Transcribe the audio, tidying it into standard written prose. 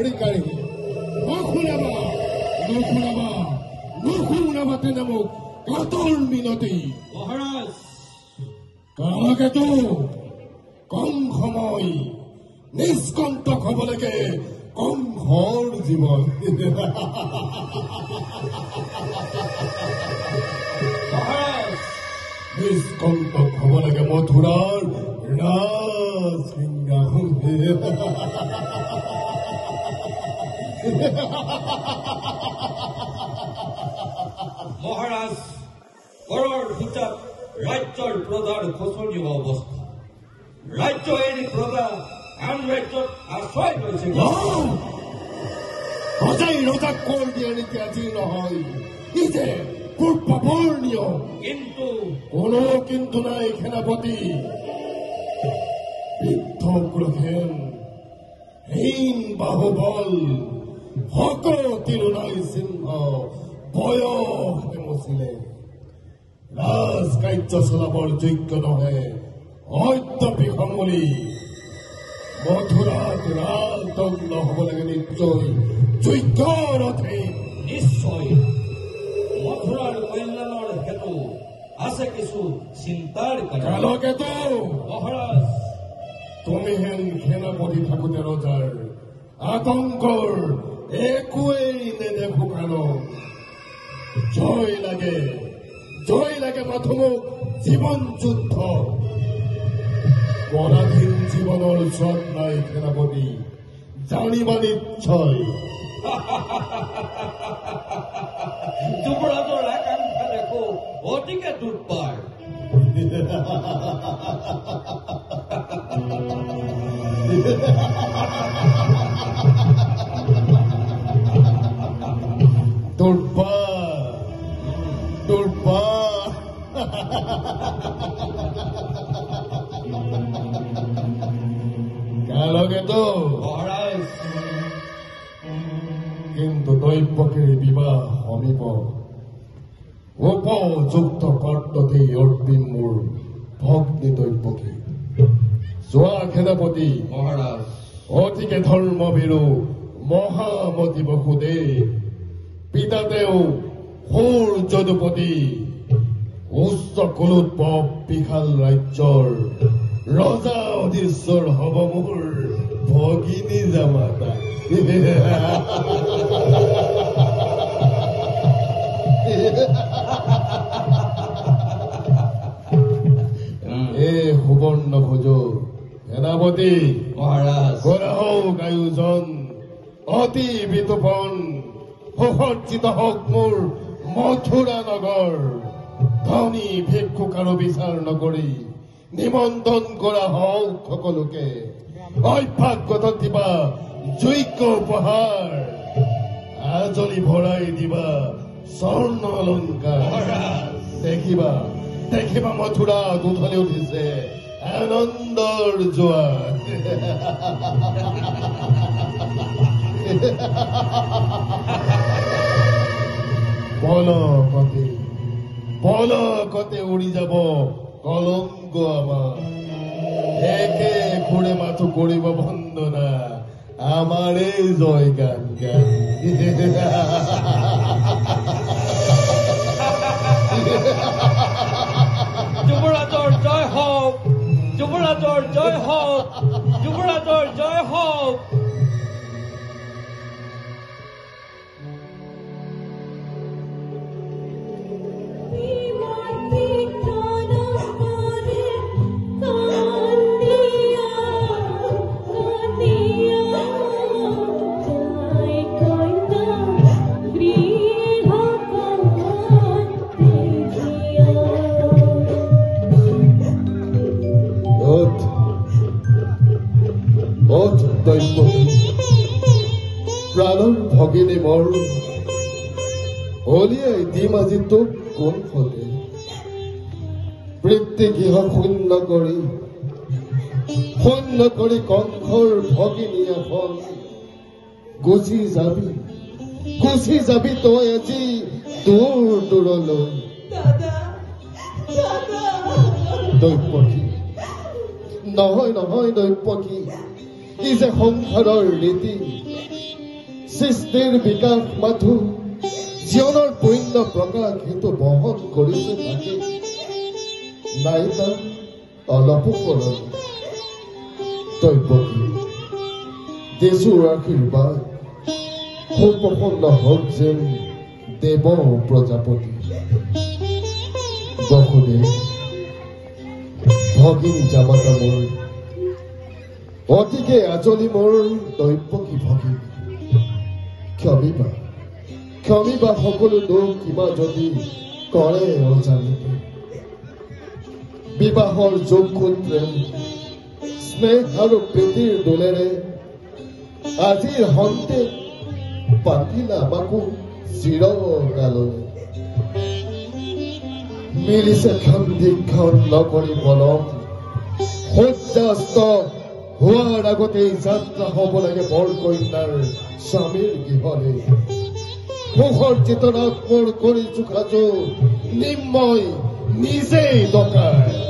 অধিকাৰী নুশুনাবা তেনে মোক কাতৰ মিনতি মহাৰাজ কালাকেতো কম সময় নিষ্কণ্টক হ'ব লাগে কম ঘৰ জীৱন নিষ্কণ্টক হ'ব লাগে মথুৰাৰ ৰাজসিংহাসন মহাৰাজ কৰৰ ভিতৰত ৰাজ্যৰ প্ৰজাৰ শোচনীয় অৱস্থা ৰাজ্য এৰি প্ৰজা আন ৰাজ্যত আশ্ৰয় লৈছে ৰজাই ৰজাক কৰ দিয়ে নেকি আজি নহয় ই যে পূৰ্ববৰ নিয়ম কিন্তু কোনো কিন্তু নাই সেনাপতি বৃদ্ধ গ্ৰহেন হীন বাহুবল তিৰুনাই সিংহ বয়স নেমচিলে ৰাজকাৰ্য চলাবৰ যোগ্য নহয় অদ্যপি সমলি মথুৰাত ৰাজদণ্ড হ'ব লাগে নিশ্চয় যোগ্য ৰথে নিশ্চয় মথুৰাৰ কল্যাণৰ হেতু আছে কিছু চিন্তাৰ কালকেতো মহাৰাজ তুমি হেন সেনাপতি থাকোতে ৰজাৰ আতংকৰ একোৱেই নেদেখো কানো জয় লাগে মাথোমুক জীৱন যুদ্ধ পৰাধীন জীৱনৰ স্বত নাই সেনাপতি জানিবা নিশ্চয় যুৱৰাজৰ আকাংক্ষা দেখো অতিকে দুৰ্বাৰ কালকেতো মহাৰাজ কিন্তু দৈব্যকেৰ বিবাহ সমীপ উপযুক্ত পদ্ধতি অৰ্পিন মোৰ ভগ্নী দৈব্যকে যোৱা সেনাপতি মহাৰাজ অতিকে ধৰ্মবীৰু মহামতি বসুদেৱ পিতাতেও সুৰ যদুপতি উচ্চ কুলোৎপৱ বিশাল ৰাজ্যৰ ৰজা অধীশ্বৰ হ'ব মোৰ ভগিনী জামাতা সুবৰ্ণ ভোজ সেনাপতি মহাৰাজ কৰা হওক আয়োজন অতি বিতোপন সুসজ্জিত হওক মোৰ মথুৰা নগৰ ধনী ভিক্ষুক আৰু বিচাৰ নকৰি নিমন্ত্ৰণ কৰা হওক সকলোকে অভ্যাসগত দিবা যোগ্য উপহাৰ আজলি ভৰাই দিবা স্বৰ্ণ অলংকাৰ দেখিবা মথুৰা উঠলি উঠিছে আনন্দৰ জোৱা পলকতে উৰি যাব কলংক আমাৰ একে ঘূৰে মাথো কৰিব বন্দনা আমাৰে জয় গান গান যুৱৰাজৰ জয় হওক যুৱৰাজৰ জয় হওক যুৱৰাজৰ জয় হওক প্ৰাণৰ ভগিনী মৰ হলিয়াই দিম আজি তোক কোন ফলে বৃত্তি গৃহ শূন্য কৰি কংসৰ ভগিনী এখন গুচি যাবি তই আজি দূৰলৈ দৈপকী নহয় দৈপকী ই যে সংসাৰৰ ৰীতি সৃষ্টিৰ বিকাশ মাথো জীৱনৰ পুণ্য প্ৰকাশ সেইটো বহন কৰিছে তাকে নাই তাৰ অলপো কৰণ তৈপকী দেশৰ আশীৰ্বাদ সুপ্ৰসন্ন হওক যেন দেৱ প্ৰজাপতি বসুদেৱ ভগিনী জামাতা মোৰ অতিকে আজলি মোৰ দৈপকী ভগিনী ক্ষমিবা সকলো দুখ কিবা যদি কৰে অজানিতে বিবাহৰ যোগকুল প্ৰেম স্নেহ আৰু প্ৰীতিৰ দোলেৰে আজিৰ হন্তে বান্ধিলা আমাকো চিৰকাললৈ মিলিছে ক্ষণ নকৰি মলম সূৰ্যাস্ত হোৱাৰ আগতেই যাত্ৰা হ'ব লাগে বৰ কন্যাৰ স্বামীৰ গৃহলৈ সুখৰ চেতনাত মোৰ কৰিছো সাজু নিৰ্ময় নিজেই ডকাই